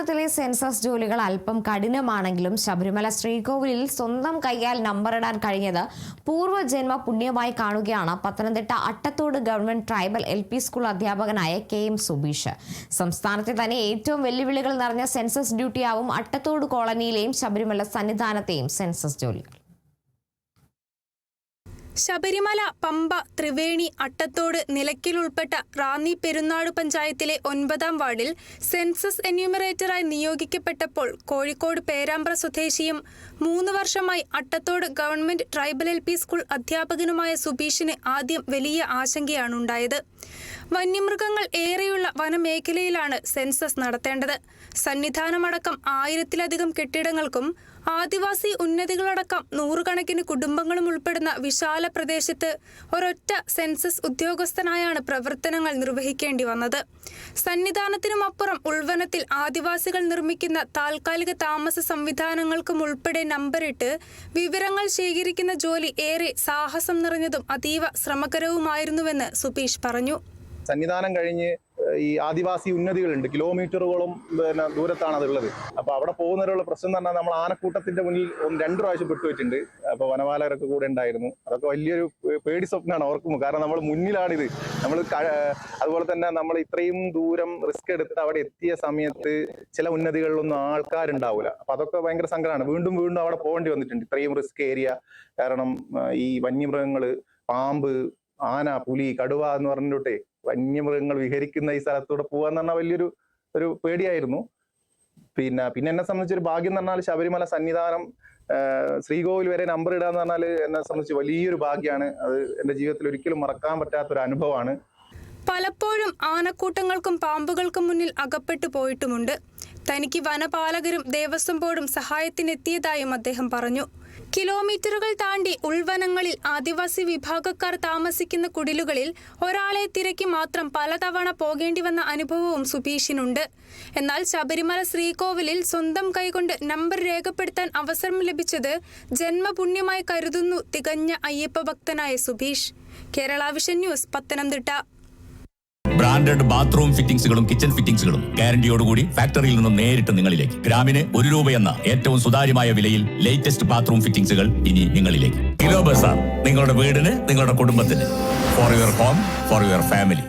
സംസ്ഥാനത്തിലെ സെൻസസ് ജോലികൾ അല്പം കഠിനമാണെങ്കിലും ശബരിമല ശ്രീകോവിലിൽ സ്വന്തം കൈയാൽ നമ്പറിടാൻ കഴിഞ്ഞത് പൂർവ്വജന്മ പുണ്യമായി കാണുകയാണ് Pathanamthitta Attathode government tribal LP school അധ്യാപകനായ KM സുബീഷ്. സംസ്ഥാനത്തെ തന്നെ ഏറ്റവും വെല്ലുവിളികൾ നിറഞ്ഞ സെൻസസ് ഡ്യൂട്ടിയാവും അട്ടത്തോട് കോളനിയിലെയും ശബരിമല സന്നിധാനത്തെയും സെൻസസ് ജോലികൾ. ശബരിമല, പമ്പ, ത്രിവേണി, അട്ടത്തോട്, നിലയ്ക്കൽ ഉൾപ്പെട്ട റാന്നി പെരുന്നാട് പഞ്ചായത്തിലെ 9-ാം വാർഡിൽ സെൻസസ് എന്യൂമറേറ്ററായി നിയോഗിക്കപ്പെട്ടപ്പോൾ കോഴിക്കോട് പേരാമ്പ്ര സ്വദേശിയും 3 വർഷമായി Attathode government tribal LP school അധ്യാപകനുമായ സുബീഷിന് ആദ്യം വലിയ ആശങ്കയാണുണ്ടായത്. വന്യമൃഗങ്ങൾ ഏറെയുള്ള വനമേഖലയിലാണ് സെൻസസ് നടത്തേണ്ടത്. സന്നിധാനമടക്കം 1000-ലധികം കെട്ടിടങ്ങൾക്കും ആദിവാസി ഉന്നതികളടക്കം 100 കണക്കിന് കുടുംബങ്ങളും ഉൾപ്പെടുന്ന വിശാല പ്രദേശത്ത് ഒരൊറ്റ സെൻസസ് ഉദ്യോഗസ്ഥനായാണ് പ്രവർത്തനങ്ങൾ നിർവഹിക്കേണ്ടി വന്നത്. സന്നിധാനത്തിനുമപ്പുറം ഉൾവനത്തിൽ ആദിവാസികൾ നിർമ്മിക്കുന്ന താൽക്കാലിക താമസ സംവിധാനങ്ങൾക്കും ഉൾപ്പെടെ നമ്പറിട്ട് വിവരങ്ങൾ ശേഖരിക്കുന്ന ജോലി ഏറെ സാഹസം നിറഞ്ഞതും അതീവ ശ്രമകരവുമായിരുന്നുവെന്ന് സുബീഷ് പറഞ്ഞു. സന്നിധാനം കഴിഞ്ഞ് ഈ ആദിവാസി ഉന്നതികളുണ്ട്, കിലോമീറ്ററുകളും ദൂരത്താണ് അതുള്ളത്. അപ്പൊ അവിടെ പോകുന്നവരുള്ള പ്രശ്നം എന്ന് പറഞ്ഞാൽ നമ്മൾ ആനക്കൂട്ടത്തിന്റെ മുന്നിൽ 2 പ്രാവശ്യം പെട്ടുപോയിട്ടുണ്ട്. അപ്പൊ വനപാലകരൊക്കെ കൂടെ ഉണ്ടായിരുന്നു. അതൊക്കെ വലിയൊരു പേടി സ്വപ്നമാണ് ഓർക്കുമ്പോൾ. കാരണം നമ്മൾ മുന്നിലാണിത്. അതുപോലെ തന്നെ നമ്മൾ ഇത്രയും ദൂരം റിസ്ക് എടുത്ത് അവിടെ എത്തിയ സമയത്ത് ചില ഉന്നതികളിലൊന്നും ആൾക്കാരുണ്ടാവില്ല. അപ്പൊ അതൊക്കെ ഭയങ്കര സങ്കടമാണ്. വീണ്ടും വീണ്ടും അവിടെ പോകേണ്ടി വന്നിട്ടുണ്ട്, ഇത്രയും റിസ്ക് ഏരിയ. കാരണം ഈ വന്യമൃഗങ്ങള്, പാമ്പ്, ആന, പുലി, കടുവ എന്ന് പറഞ്ഞിട്ടേ വന്യമൃഗങ്ങൾ വിഹരിക്കുന്ന ഈ സ്ഥലത്തൂടെ പോകാന്ന് പറഞ്ഞാൽ വലിയൊരു പേടിയായിരുന്നു. പിന്നെ എന്നെ സംബന്ധിച്ചൊരു ഭാഗ്യം എന്ന് പറഞ്ഞാൽ ശബരിമല സന്നിധാനം ശ്രീകോവിൽ വരെ നമ്പർ ഇടാന്ന് പറഞ്ഞാൽ എന്നെ സംബന്ധിച്ച് വലിയൊരു ഭാഗ്യമാണ്. അത് എന്റെ ജീവിതത്തിൽ ഒരിക്കലും മറക്കാൻ പറ്റാത്തൊരു അനുഭവമാണ്. പലപ്പോഴും ആനക്കൂട്ടങ്ങൾക്കും പാമ്പുകൾക്കും മുന്നിൽ അകപ്പെട്ടു പോയിട്ടുമുണ്ട്. തനിക്ക് വനപാലകരും ദേവസ്വം ബോർഡും സഹായത്തിനെത്തിയതായും അദ്ദേഹം പറഞ്ഞു. കിലോമീറ്ററുകൾ താണ്ടി ഉൾവനങ്ങളിൽ ആദിവാസി വിഭാഗക്കാർ താമസിക്കുന്ന കുടിലുകളിൽ ഒരാളെ തിരക്കി മാത്രം പലതവണ പോകേണ്ടി വന്ന അനുഭവവും സുബീഷിനുണ്ട്. എന്നാൽ ശബരിമല ശ്രീകോവിലിൽ സ്വന്തം കൈകൊണ്ട് നമ്പർ രേഖപ്പെടുത്താൻ അവസരം ലഭിച്ചത് ജന്മപുണ്യമായി കരുതുന്നു തികഞ്ഞ അയ്യപ്പ ഭക്തനായ Subeesh. Kerala vision news, Pathanamthitta. Branded bathroom ഫിറ്റിംഗ്സുകളും കിച്ചൺ ഫിറ്റിംഗ്സുകളും ഗ്യാരണ്ടിയോടുകൂടി ഫാക്ടറിയിൽ നിന്നും നേരിട്ട് നിങ്ങളിലേക്ക്. ഗ്രാമിന് 1 രൂപ എന്ന ഏറ്റവും സുതാര്യമായ വിലയിൽ ലേറ്റസ്റ്റ് ബാത്റൂം ഫിറ്റിംഗ്സുകൾ ഇനി നിങ്ങളിലേക്ക്. കിലോ ബസാർ, നിങ്ങളുടെ വീടിന്, നിങ്ങളുടെ കുടുംബത്തിന്. For your home, for your family.